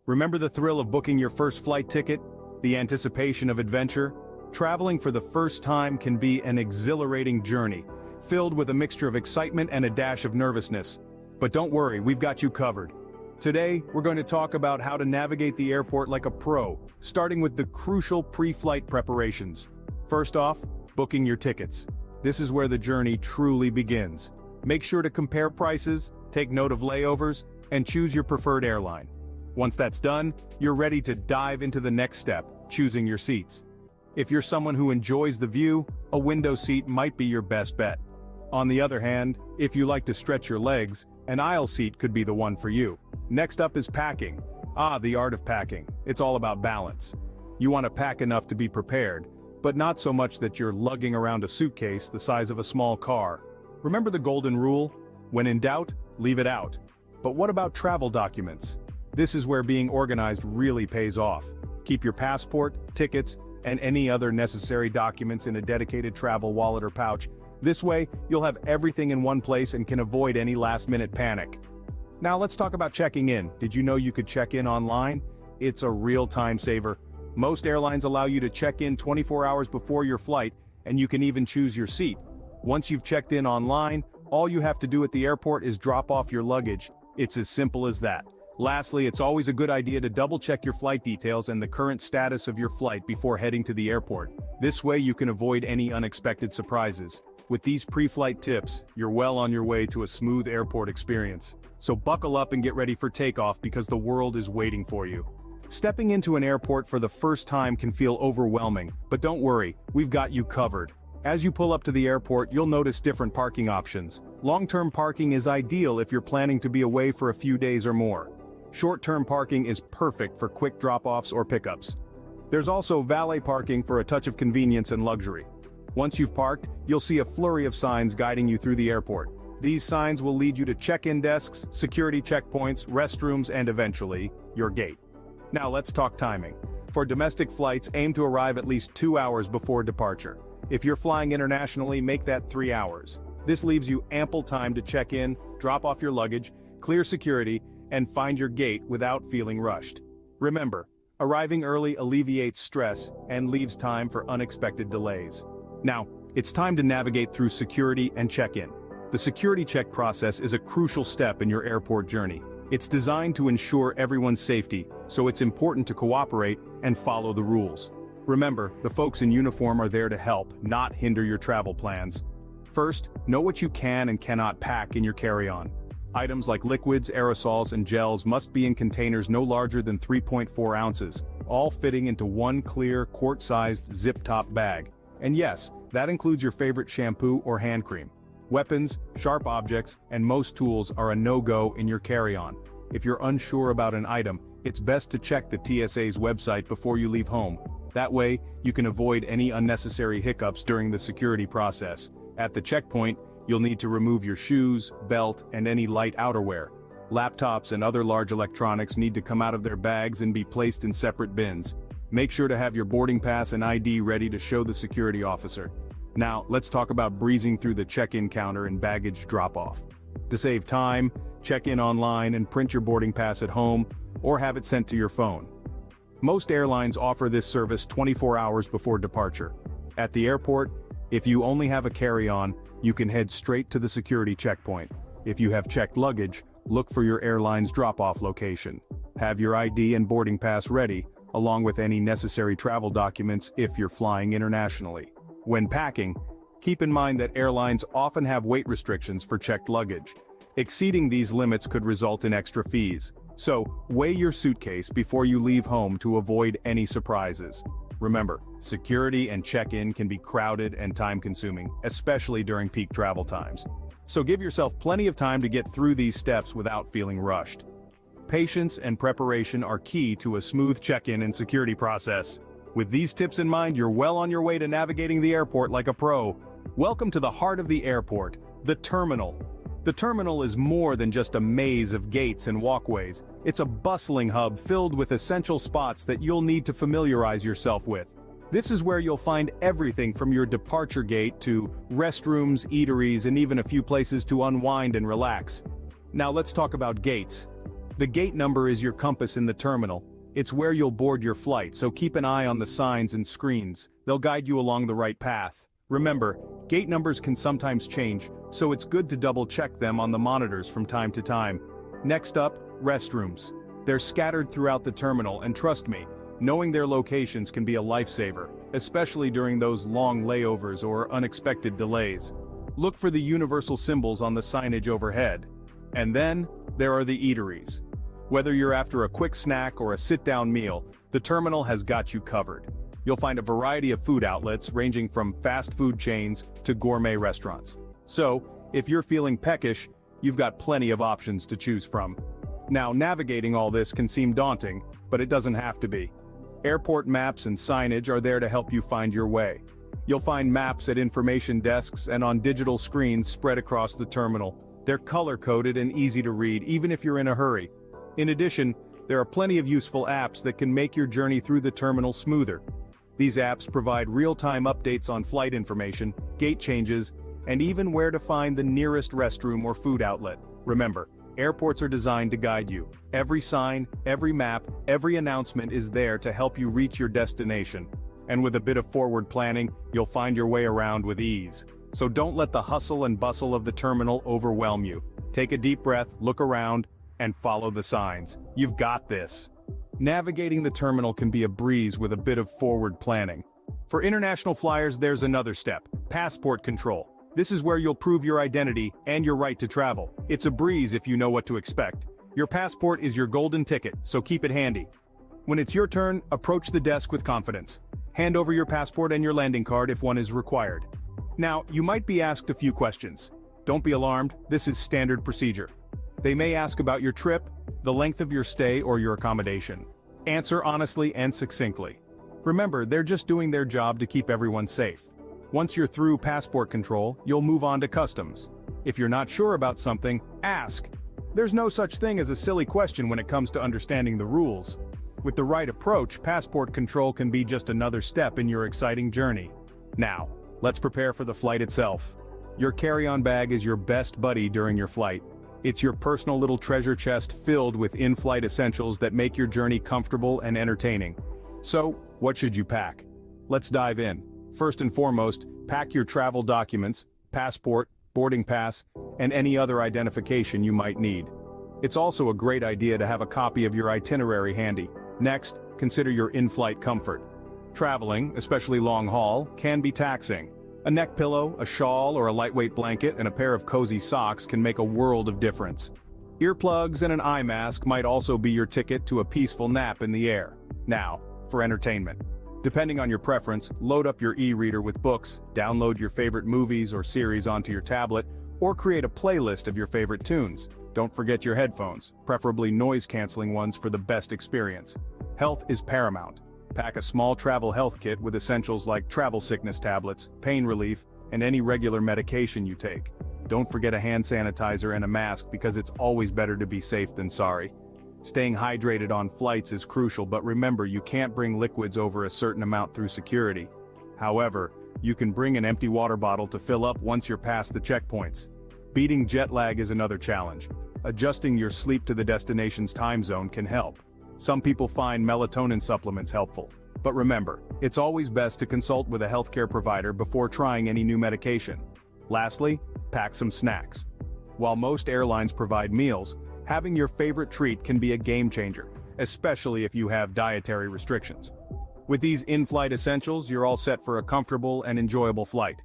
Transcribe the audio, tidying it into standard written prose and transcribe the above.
Remember the thrill of booking your first flight ticket? The anticipation of adventure? Traveling for the first time can be an exhilarating journey, filled with a mixture of excitement and a dash of nervousness. But don't worry, we've got you covered. Today, we're going to talk about how to navigate the airport like a pro, starting with the crucial pre-flight preparations. First off, booking your tickets. This is where the journey truly begins. Make sure to compare prices, take note of layovers, and choose your preferred airline. Once that's done, you're ready to dive into the next step, choosing your seats. If you're someone who enjoys the view, a window seat might be your best bet. On the other hand, if you like to stretch your legs, an aisle seat could be the one for you. Next up is packing. The art of packing. It's all about balance. You want to pack enough to be prepared, but not so much that you're lugging around a suitcase the size of a small car. Remember the golden rule? When in doubt, leave it out. But what about travel documents? This is where being organized really pays off. Keep your passport, tickets, and any other necessary documents in a dedicated travel wallet or pouch. This way, you'll have everything in one place and can avoid any last-minute panic. Now let's talk about checking in. Did you know you could check in online? It's a real time saver. Most airlines allow you to check in 24 hours before your flight, and you can even choose your seat. Once you've checked in online, all you have to do at the airport is drop off your luggage. It's as simple as that. Lastly, it's always a good idea to double-check your flight details and the current status of your flight before heading to the airport. This way you can avoid any unexpected surprises. With these pre-flight tips, you're well on your way to a smooth airport experience. So buckle up and get ready for takeoff because the world is waiting for you. Stepping into an airport for the first time can feel overwhelming, but don't worry, we've got you covered. As you pull up to the airport, you'll notice different parking options. Long-term parking is ideal if you're planning to be away for a few days or more. Short-term parking is perfect for quick drop-offs or pickups. There's also valet parking for a touch of convenience and luxury. Once you've parked, you'll see a flurry of signs guiding you through the airport. These signs will lead you to check-in desks, security checkpoints, restrooms, and eventually, your gate. Now let's talk timing. For domestic flights, aim to arrive at least 2 hours before departure. If you're flying internationally, make that 3 hours. This leaves you ample time to check in, drop off your luggage, clear security, and find your gate without feeling rushed. Remember, arriving early alleviates stress and leaves time for unexpected delays. Now, it's time to navigate through security and check-in. The security check process is a crucial step in your airport journey. It's designed to ensure everyone's safety, so it's important to cooperate and follow the rules. Remember, the folks in uniform are there to help, not hinder your travel plans. First, know what you can and cannot pack in your carry-on. Items like liquids, aerosols, and gels must be in containers no larger than 3.4 ounces, all fitting into one clear, quart-sized zip-top bag. And yes, that includes your favorite shampoo or hand cream. Weapons, sharp objects, and most tools are a no-go in your carry-on. If you're unsure about an item, it's best to check the TSA's website before you leave home. That way, you can avoid any unnecessary hiccups during the security process. At the checkpoint, you'll need to remove your shoes, belt, and any light outerwear. Laptops and other large electronics need to come out of their bags and be placed in separate bins. Make sure to have your boarding pass and ID ready to show the security officer. Now, let's talk about breezing through the check-in counter and baggage drop-off. To save time, check in online and print your boarding pass at home, or have it sent to your phone. Most airlines offer this service 24 hours before departure. At the airport, if you only have a carry-on, you can head straight to the security checkpoint. If you have checked luggage, look for your airline's drop-off location. Have your ID and boarding pass ready, along with any necessary travel documents if you're flying internationally. When packing, keep in mind that airlines often have weight restrictions for checked luggage. Exceeding these limits could result in extra fees. So, weigh your suitcase before you leave home to avoid any surprises. Remember, security and check-in can be crowded and time-consuming, especially during peak travel times. So give yourself plenty of time to get through these steps without feeling rushed. Patience and preparation are key to a smooth check-in and security process. With these tips in mind, you're well on your way to navigating the airport like a pro. Welcome to the heart of the airport, the terminal. The terminal is more than just a maze of gates and walkways. It's a bustling hub filled with essential spots that you'll need to familiarize yourself with. This is where you'll find everything from your departure gate to restrooms, eateries, and even a few places to unwind and relax. Now let's talk about gates. The gate number is your compass in the terminal. It's where you'll board your flight, so keep an eye on the signs and screens. They'll guide you along the right path. Remember, gate numbers can sometimes change, so it's good to double-check them on the monitors from time to time. Next up, restrooms. They're scattered throughout the terminal, and trust me, knowing their locations can be a lifesaver, especially during those long layovers or unexpected delays. Look for the universal symbols on the signage overhead. And then, there are the eateries. Whether you're after a quick snack or a sit-down meal, the terminal has got you covered. You'll find a variety of food outlets ranging from fast food chains to gourmet restaurants. So, if you're feeling peckish, you've got plenty of options to choose from. Now, navigating all this can seem daunting, but it doesn't have to be. Airport maps and signage are there to help you find your way. You'll find maps at information desks and on digital screens spread across the terminal. They're color-coded and easy to read, even if you're in a hurry. In addition, there are plenty of useful apps that can make your journey through the terminal smoother. These apps provide real-time updates on flight information, gate changes, and even where to find the nearest restroom or food outlet. Remember, airports are designed to guide you. Every sign, every map, every announcement is there to help you reach your destination. And with a bit of forward planning, you'll find your way around with ease. So don't let the hustle and bustle of the terminal overwhelm you. Take a deep breath, look around, and follow the signs. You've got this. Navigating the terminal can be a breeze with a bit of forward planning. For international flyers, there's another step: passport control. This is where you'll prove your identity and your right to travel. It's a breeze if you know what to expect. Your passport is your golden ticket, so keep it handy. When it's your turn, approach the desk with confidence. Hand over your passport and your landing card if one is required. Now, you might be asked a few questions. Don't be alarmed, this is standard procedure. They may ask about your trip, the length of your stay, or your accommodation. Answer honestly and succinctly. Remember, they're just doing their job to keep everyone safe. Once you're through passport control, you'll move on to customs. If you're not sure about something, ask. There's no such thing as a silly question when it comes to understanding the rules. With the right approach, passport control can be just another step in your exciting journey. Now, let's prepare for the flight itself. Your carry-on bag is your best buddy during your flight. It's your personal little treasure chest filled with in-flight essentials that make your journey comfortable and entertaining. So, what should you pack? Let's dive in. First and foremost, pack your travel documents, passport, boarding pass, and any other identification you might need. It's also a great idea to have a copy of your itinerary handy. Next, consider your in-flight comfort. Traveling, especially long haul, can be taxing. A neck pillow, a shawl, or a lightweight blanket and a pair of cozy socks can make a world of difference. Earplugs and an eye mask might also be your ticket to a peaceful nap in the air. Now, for entertainment. Depending on your preference, load up your e-reader with books, download your favorite movies or series onto your tablet, or create a playlist of your favorite tunes. Don't forget your headphones, preferably noise-canceling ones for the best experience. Health is paramount. Pack a small travel health kit with essentials like travel sickness tablets, pain relief, and any regular medication you take. Don't forget a hand sanitizer and a mask because it's always better to be safe than sorry. Staying hydrated on flights is crucial, but remember, you can't bring liquids over a certain amount through security. However, you can bring an empty water bottle to fill up once you're past the checkpoints. Beating jet lag is another challenge. Adjusting your sleep to the destination's time zone can help. Some people find melatonin supplements helpful. But remember, it's always best to consult with a healthcare provider before trying any new medication. Lastly, pack some snacks. While most airlines provide meals, having your favorite treat can be a game changer, especially if you have dietary restrictions. With these in-flight essentials, you're all set for a comfortable and enjoyable flight.